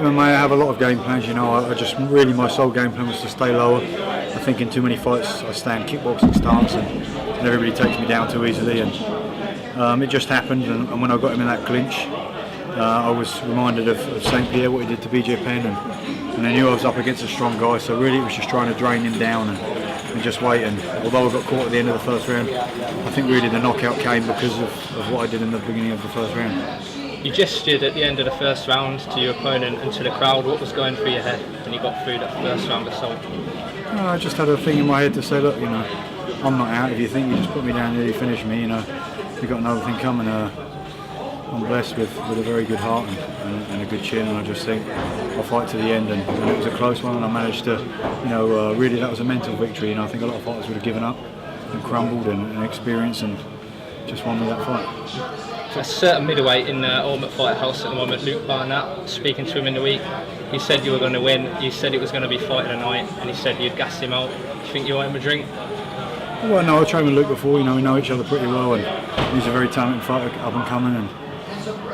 MMA, I have a lot of game plans. I just really, my sole game plan was to stay lower. I think in too many fights I stand kickboxing stance and everybody takes me down too easily. And it just happened. And when I got him in that clinch, I was reminded of St. Pierre, what he did to BJ Penn, and I knew I was up against a strong guy. So really, it was just trying to drain him down and just wait. And although I got caught at the end of the first round, I think really the knockout came because of what I did in the beginning of the first round. You gestured at the end of the first round to your opponent and to the crowd. What was going through your head when you got through that first round assault? I just had a thing in my head to say, look, I'm not out. If you think you just put me down here, you finish me, you've got another thing coming. I'm blessed with a very good heart and a good chin, and I just think I'll fight to the end. And it was a close one, and I managed to, really that was a mental victory. I think a lot of fighters would have given up and crumbled and experienced and just won with that fight. A certain middleweight in the Ultimate Fighter House at the moment, Luke Barnett, speaking to him in the week, he said you were going to win, you said it was going to be fight of the night, and he said you'd gassed him out. Do you think you want him a drink? Well, no, I trained with Luke before, we know each other pretty well, and he's a very talented fighter, up and coming,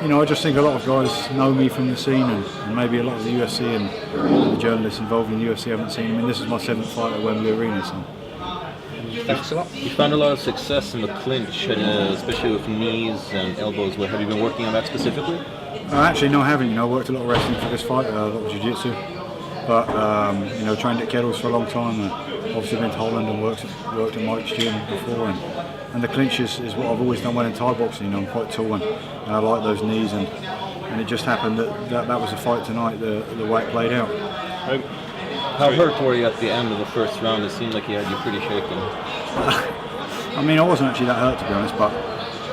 and I just think a lot of guys know me from the scene, and maybe a lot of the UFC and the journalists involved in the UFC haven't seen him. This is my 7th fight at Wembley Arena, so. Thanks a lot. You found a lot of success in the clinch, especially with knees and elbows. Have you been working on that specifically? Actually, no, I haven't. I worked a lot of wrestling for this fight, a lot of jiu-jitsu. But, trained at Kettles for a long time. Obviously been to Holland and worked at Mike's gym before. And the clinch is what I've always done well in Thai boxing. I'm quite tall and I like those knees. And it just happened that was a fight tonight, the way it played out. How hurt were you at the end of the first round? It seemed like he had you pretty shaken. I wasn't actually that hurt, to be honest, but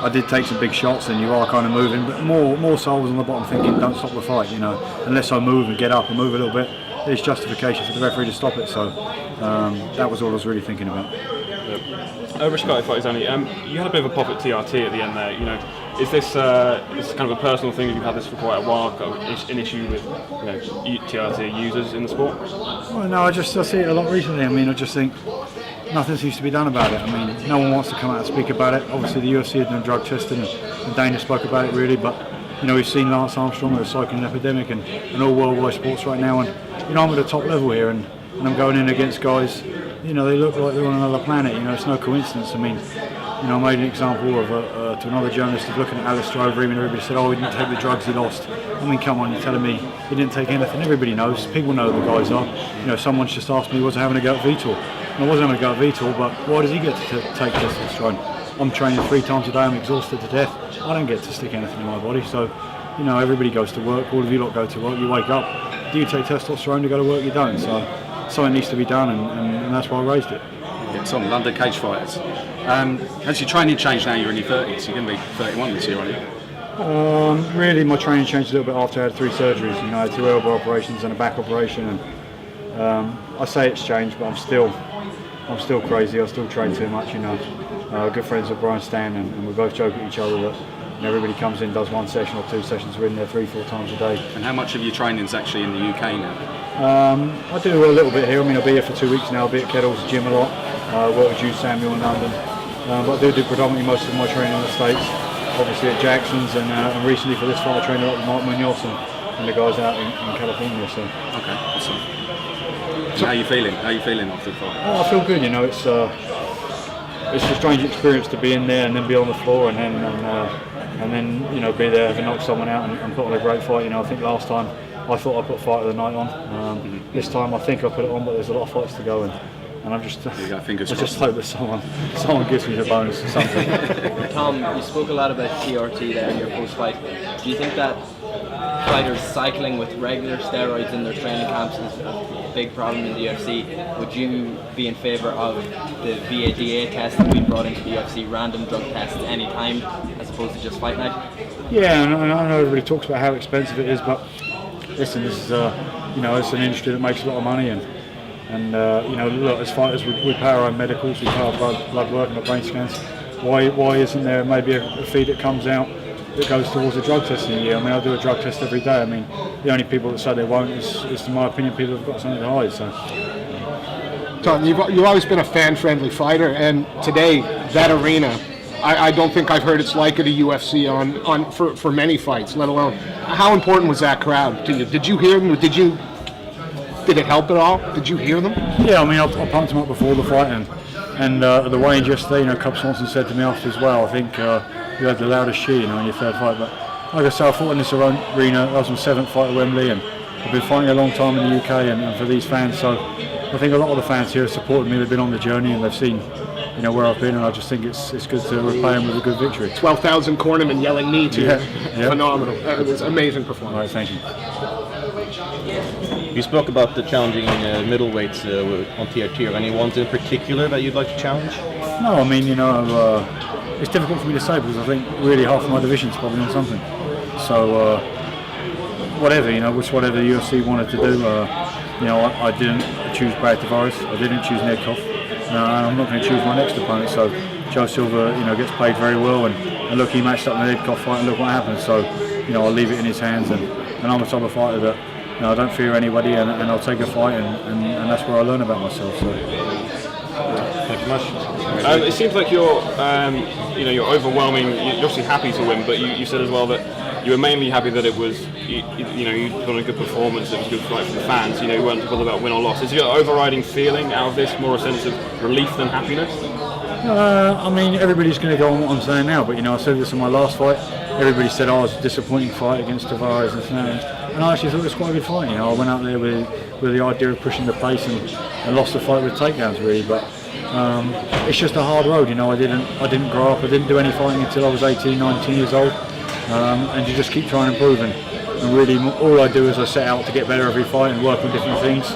I did take some big shots and you are kind of moving, but more so I was on the bottom thinking, don't stop the fight, unless I move and get up and move a little bit, there's justification for the referee to stop it, so that was all I was really thinking about. Respect fight, Zanny. You had a bit of a pop at TRT at the end there. Is this kind of a personal thing? You've had this for quite a while. Got an issue with TRT users in the sport? Well, no, I see it a lot recently. I just think nothing seems to be done about it. No one wants to come out and speak about it. Obviously, the UFC had done drug testing, and Dana spoke about it really. But we've seen Lance Armstrong with a cycling epidemic and all worldwide sports right now. And I'm at the top level here, and I'm going in against guys. They look like they're on another planet. It's no coincidence. I made an example of to another journalist of looking at Alistair Overeem, and everybody said, "Oh, he didn't take the drugs, he lost." Come on, you're telling me he didn't take anything? Everybody knows. People know who the guys are. Someone's just asked me, was I having a go at Vitor? I wasn't having a go at Vitor, but why does he get to take testosterone? I'm training 3 times a day. I'm exhausted to death. I don't get to stick anything in my body. So, everybody goes to work. All of you lot go to work. You wake up. Do you take testosterone to go to work? You don't. So, something needs to be done, and that's why I raised it. Tom, London Cage Fighters. Has your training changed now you're in your 30s? You're going to be 31 this year, aren't you? Really, my training changed a little bit after I had 3 surgeries. I had 2 elbow operations and a back operation, and I say it's changed, but I'm still crazy. I still train too much. Good friends with Brian Stan, and we both joke at each other that everybody comes in, does 1 session or 2 sessions. We're in there 3-4 times a day. And how much of your training is actually in the UK now? I do a little bit here. I'll be here for 2 weeks now. I'll be at Kettles Gym a lot. Work with Jude Samuel in London. But I do predominantly most of my training in the States. Obviously at Jackson's, and recently for this fight I trained a lot with Mark Munoz and the guys out in California. So. Okay, awesome. So, how are you feeling? How are you feeling after the fight? I feel good. It's a strange experience to be in there and then be on the floor and then be there having knocked someone out and put on a great fight. I think last time I thought I put fight of the night on. This time I think I put it on, but there's a lot of fights to go and I'm just I just hope that someone gives me the bonus or something. Tom, you spoke a lot about TRT there in your post-fight. Do you think that fighters cycling with regular steroids in their training camps is a big problem in the UFC? Would you be in favour of the VADA test that we brought into the UFC, random drug tests any time, as opposed to just fight night? Yeah, and I know everybody talks about how expensive it is, but listen, this is it's an industry that makes a lot of money, and look, as fighters we pay our own medicals, we pay our blood work and our brain scans. Why isn't there maybe a fee that comes out that goes towards a drug test in a year? I do a drug test every day. The only people that say they won't is in my opinion, people who've got something to hide. So. Tom, you've always been a fan-friendly fighter, and today that arena I don't think I've heard it's like at a UFC for many fights, let alone. How important was that crowd to you? Did you hear them? Did it help at all? Did you hear them? Yeah, I mean, I pumped him up before the fight, and the weigh-in yesterday, you know, Cub Swanson said to me after as well, I think you had the loudest cheer, you know, in your third fight. But like I said, I fought in this arena. That was my 7th fight at Wembley, and I've been fighting a long time in the UK, and for these fans, so I think a lot of the fans here have supported me. They've been on the journey, and they've seen, you know, where I've been, and I just think it's good to repay them with a good victory. 12,000 cornermen yelling me to you. Yeah. Phenomenal. It was an amazing performance. All right, thank you. You spoke about the challenging middleweights on TRT. Or anyone in particular that you'd like to challenge? No, I mean, you know, it's difficult for me to say because I think really half of my division's probably on something. So whatever, you know, whatever the UFC wanted to do. You know, I didn't choose Brad Tavares. I didn't choose Nedkov. And I'm not going to choose my next opponent. So Joe Silva, you know, gets paid very well, and look, he matched up in the Nedkov fight, and look what happened. So, you know, I'll leave it in his hands, and I'm the type of fighter that, you know, I don't fear anybody, and I'll take a fight, and that's where I learn about myself. So. Thank you much. It seems like you're overwhelming. You're obviously happy to win, but you said as well that you were mainly happy that it was, you put on a good performance. It was a good fight for the fans. You know, you weren't bothered about win or loss. Is your overriding feeling out of this more a sense of relief than happiness? I mean, everybody's going to go on what I'm saying now, but you know, I said this in my last fight. Everybody said, "Oh, it was a disappointing fight against Tavares," and I actually thought it was quite a good fight. You know, I went out there with the idea of pushing the pace and lost the fight with takedowns, really. But it's just a hard road. You know, I didn't grow up. I didn't do any fighting until I was 18, 19 years old, and you just keep trying to improve. And really, all I do is I set out to get better every fight and work on different things.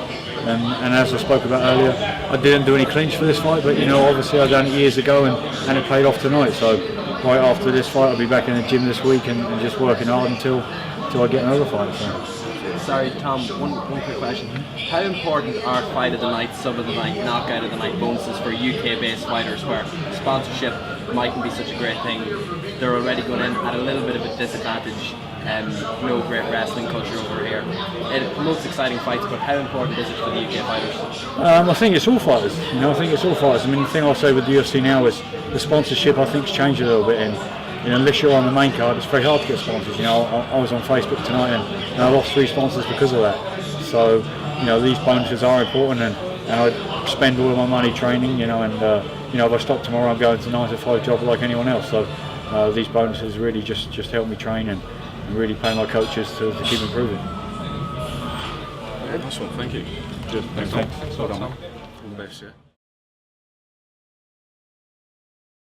And as I spoke about earlier, I didn't do any clinch for this fight, but you know, obviously I've done it years ago, and it paid off tonight. So right after this fight, I'll be back in the gym this week and just working hard until I get another fight. So. Sorry, Tom, one quick question. How important are fight of the night, sub of the night, knockout of the night bonuses for UK-based fighters where sponsorship mightn't be such a great thing? They're already going in at a little bit of a disadvantage. No great wrestling culture over here. It promotes exciting fights, but how important is it for the UK fighters? I think it's all fighters. You know, I think it's all fighters. I mean, the thing I'll say with the UFC now is the sponsorship. I think's changed a little bit. You know, unless you're on the main card, it's very hard to get sponsors. You know, I was on Facebook tonight and I lost 3 sponsors because of that. So, you know, these bonuses are important, and I spend all of my money training. You know, and you know, if I stop tomorrow, I'm going to 9 to 5 job like anyone else. So these bonuses really just help me train and really pay my coaches to keep improving. Nice one, thank you. Good. Thanks. Well done. All the best, yeah.